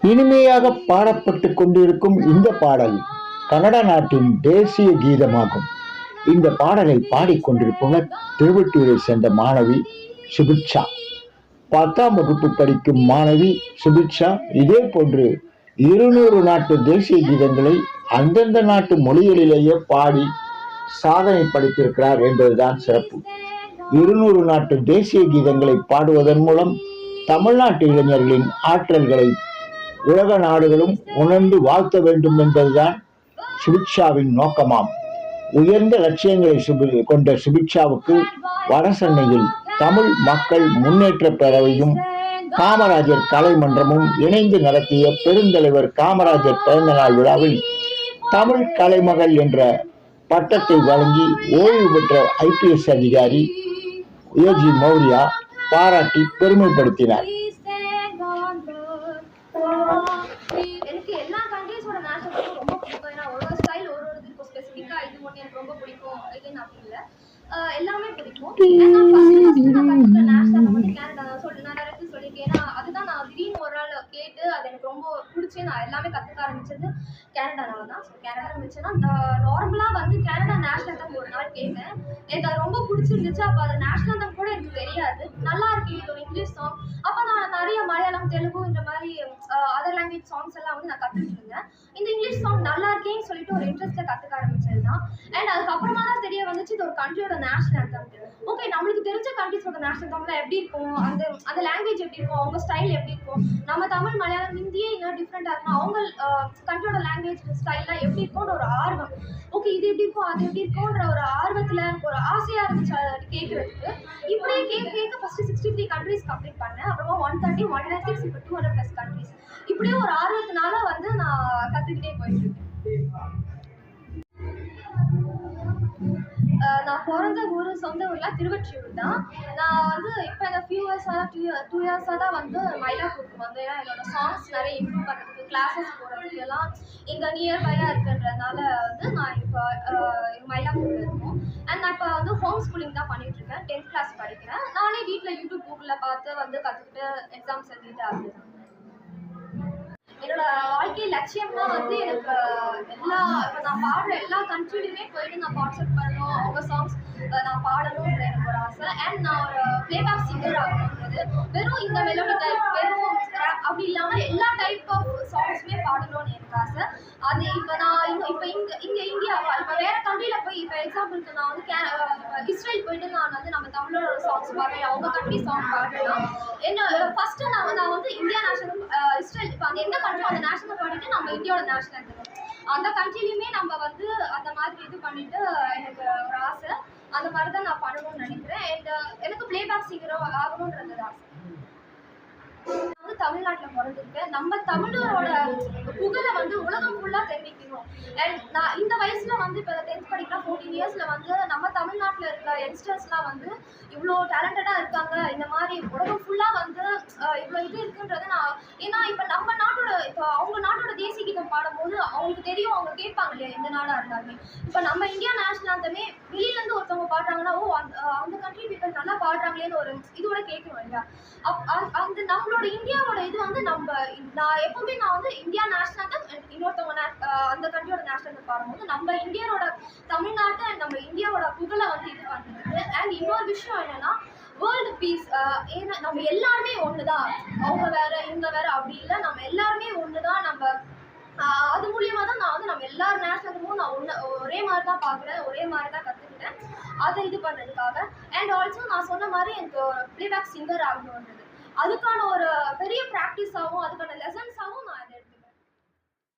இனிமையாக பாடப்பட்டு கொண்டிருக்கும் இந்த பாடல் கனடா நாட்டின் தேசிய கீதமாகும். இந்த பாடலை பாடிக்கொண்டிருப்பவர் திருவட்டூரை சேர்ந்த மாணவி சுபிக்ஷா. 10ஆம் வகுப்பு படிக்கும் மாணவி சுபிக்ஷா இதே போன்று 200 நாட்டு தேசிய கீதங்களை அந்தந்த நாட்டு மொழிகளிலேயே பாடி சாதனை படைத்திருக்கிறார் என்பதுதான் சிறப்பு. 200 நாட்டு தேசிய கீதங்களை பாடுவதன் மூலம் தமிழ்நாட்டு இளைஞர்களின் ஆற்றல்களை உலக நாடுகளும் உணர்ந்து வாழ்த்த வேண்டும் என்பதுதான் சுபிக்ஷாவின் நோக்கமாம். உயர்ந்த லட்சியங்களை கொண்ட சுபிக்ஷாவுக்கு வடசென்னையில் தமிழ் மக்கள் முன்னேற்ற பேரவையும் காமராஜர் கலைமன்றமும் இணைந்து நடத்திய பெருந்தலைவர் காமராஜர் பிறந்தநாள் விழாவில் தமிழ் கலைமகள் என்ற பட்டத்தை வழங்கி ஓய்வு பெற்ற IPS அதிகாரி AG மௌரியா பாராட்டி பெருமைப்படுத்தினார். எனக்கு எல்லா கண்ட்ரீஸோட நேஷனல் ரொம்ப பிடிக்கும். ஏன்னா ஒரு ஸ்டைல் ஒரு இது ஸ்பெசிஃபிக்காக இது ஒன்று எனக்கு ரொம்ப பிடிக்கும் இதுன்னு அப்படி இல்லை, எல்லாமே பிடிக்கும். நேஷனல் வந்து கேனடா நான் நிறைய சொல்லியிருக்கேன். ஏன்னா அதுதான் நான் திடீர்னு ஒரு நாள் கேட்டு அது எனக்கு ரொம்ப பிடிச்சி நான் எல்லாமே கற்றுக்க ஆரம்பிச்சது கேனடானால தான். ஸோ கேனடா ஆரம்பிச்சேன்னா நார்மலாக வந்து கேனடா நேஷனல் தான் ஒரு நாள் கேட்டேன். எனக்கு அது ரொம்ப பிடிச்சிருந்துச்சு. அப்போ அது நேஷனல் தான் கூட எனக்கு தெரியாது. நல்லா இருக்கு, இது ஒரு இங்கிலீஷ் சாங். அப்போ நான் நிறைய மலையாளம், தெலுங்கு இந்த மாதிரி அதர் லாங்குவேஜ் சாங்ஸ் எல்லாம் வந்து நான் கற்றுக்கிட்டு இருந்தேன். இந்த இங்கிலீஷ் சாங் நல்லா இருக்கேன்னு சொல்லிட்டு ஒரு இன்ட்ரெஸ்ட்டில் கற்றுக்க ஆரம்பிச்சது தான். அண்ட் அதுக்கப்புறமா தான் தெரிய வந்துச்சு இது ஒரு கண்ட்ரியோட நேஷனல் anthem. ஓகே, நம்மளுக்கு தெரிஞ்ச கண்ட்ரிஸோட நேஷனல் anthem எப்படி இருக்கும், அந்த லாங்குவேஜ் எப்படி இருக்கும், அவங்க ஸ்டைல் எப்படி இருக்கும், நம்ம தமிழ், மலையாளம், ஹிந்தியே இன்னும் டிஃப்ரெண்டாக இருக்கும், அவங்க கண்ட்ரியோட லாங்குவேஜ் ஸ்டைல்லாம் எப்படி இருக்கும்ன்ற ஒரு ஆர்வம். ஓகே, இது எப்படி இருக்கும், அது எப்படி இருக்கும்ன்ற ஒரு ஆர்வத்தில் ஒரு ஆசையாக இருந்துச்சு அதை கேட்குறதுக்கு. இப்படியே கேட்க ஃபஸ்ட்டு 63 கண்ட்ரிஸ் கம்ப்ளீட் பண்ணேன். அப்புறமா 130, 196, இப்போ 200+ கண்ட்ரிஸ். இப்படியே ஒரு ஆர்வத்தினால வந்து நான் கற்றுக்கிட்டே போயிட்டு இருக்கேன். நான் பிறந்த ஊர், சொந்த ஊரில் திருவொற்றியூர் தான். நான் வந்து இப்போ இந்த ஃபியூ இயர்ஸாக 2 இயர்ஸாக தான் வந்து மயிலாப்பூருக்கு வந்து, ஏன்னா என்னோட சாங்ஸ் நிறைய இம்ப்ரூவ் பண்ணுறதுக்கு, கிளாஸஸ் போகிறதுக்கு எல்லாம் இங்கே நியர்பையாக இருக்குன்றதுனால வந்து நான் இப்போ மயிலாப்பூரில் இருக்கோம். அண்ட் நான் இப்போ வந்து ஹோம் ஸ்கூலிங் தான் பண்ணிகிட்ருக்கேன். 10th கிளாஸ் படிக்கிறேன். நானே வீட்டில் யூடியூப், கூகுளில் பார்த்து வந்து கற்றுக்கிட்டு எக்ஸாம்ஸ் எழுதிட்டு ஆகுது. என்னோட வாழ்க்கை லட்சியம்னா வந்து எனக்கு இப்போ நான் பாடுற எல்லா கண்ட்ரிலையுமே போயிட்டு நான் பார்ட்டிசிபேட் பண்ணணும், அவங்க சாங்ஸ் நான் பாடணுன்ற எனக்கு ஒரு ஆசை. அண்ட் நான் ஒரு பிளேபேக் சிங்கர் ஆகணுன்றது, வெறும் இந்த மெலோடி டைப், வெறும் அப்படி இல்லாமல் எல்லா டைப் ஆஃப் சாங்ஸுமே பாடணும்னு எனக்கு ஆசை. அது இப்போ நான் இப்போ இங்கே இந்தியாவா இப்போ வேறு கண்ட்ரியில் போய், இப்போ எக்ஸாம்பிளுக்கு நான் வந்து இஸ்ரேல் போயிட்டு நான் வந்து நம்ம தமிழோட சாங்ஸ் பாடுறேன், அவங்க கண்ட்ரி சாங் பாடுறேன்னா என்ன ஃபஸ்ட்டு நான் வந்து இந்தியா நேஷனல், இஸ்ரேல் இப்போ அந்த எந்த கண்ட்ரி அந்த நேஷனல் பாடிட்டு நம்ம இந்தியாவோட நேஷனல் அந்த கண்ட்ரிலையுமே நம்ம வந்து அந்த மாதிரி இது பண்ணிட்டு எனக்கு ஒரு ஆசை. அந்த மாதிரி தான் நான் பண்ணணும்னு நினைக்கிறேன். அண்ட் எனக்கு பிளேபேக் சிங்கரோ ஆகணுன்றது ஆசை. வந்து தமிழ்நாட்டில் பிறந்திருக்கேன். நம்ம தமிழரோட புகழை வந்து உலகம் ஃபுல்லாக தெரிவிக்கணும். அண்ட் நான் இந்த வயசில் வந்து இப்போ 10th படிக்கிறேன், 14 இயர்ஸில் வந்து நம்ம தமிழ்நாட்டில் இருக்க யங்ஸ்டர்ஸ்லாம் வந்து இவ்வளோ டேலண்டடாக இருக்காங்க, இந்த மாதிரி உலகம் ஃபுல்லாக வந்து இவ்வளோ இது இருக்குன்றது நான், ஏன்னா இப்போ நம்ம நாட்டோட, இப்போ அவங்க நாட்டோட தேசிய கீதம் பாடும்போது அவங்களுக்கு தெரியும், அவங்க கேட்பாங்க இல்லையா, எந்த நாடாக இருந்தாலுமே. இப்போ நம்ம இந்தியா நேஷனல் ஆந்தமே வெளியிலேருந்து ஒருத்தவங்க பாடுறாங்கன்னா, ஓ அந்த கண்ட்ரி பீப்பிள் நல்லா பாடுறாங்களேன்னு ஒரு இதோட கேட்கணும் இல்லையா. அந்த நம்மளோட இந்தியாவோட இது வந்து நான் எப்பவுமே நான் வந்து இந்தியா நேஷனல் ஆந்தம், இன்னொருத்தவங்க அந்த கண்ட்ரியோட நேஷனல் ஆந்தம் பாடும்போது நம்ம இந்தியாவோட தமிழ்நாட்டை அண்ட் நம்ம இந்தியாவோட புகழை வந்து இது பண்ணுறது. அண்ட் இன்னொரு விஷயம் என்னன்னா வேர்ல்டு பீஸ். ஏன்னா நம்ம எல்லாருமே ஒன்று தான், அவங்க வேற இவங்க வேற அப்படி இல்லை, நம்ம எல்லாருமே ஒன்று தான். நம்ம அது மூலியமாக தான் நான் வந்து நம்ம எல்லார் நேஷனலுக்கும் நான் ஒரே மாதிரி தான் பார்க்குறேன், ஒரே மாதிரி தான் கற்றுக்கிட்டேன் அதை இது பண்ணுறதுக்காக. அண்ட் ஆல்சோ நான் சொன்ன மாதிரி எனக்கு ஒரு பிளேபேக் சிங்கர் ஆகணுன்றது, அதுக்கான ஒரு பெரிய ப்ராக்டிஸாகவும் அதுக்கான லெசன்ஸாகவும் நான்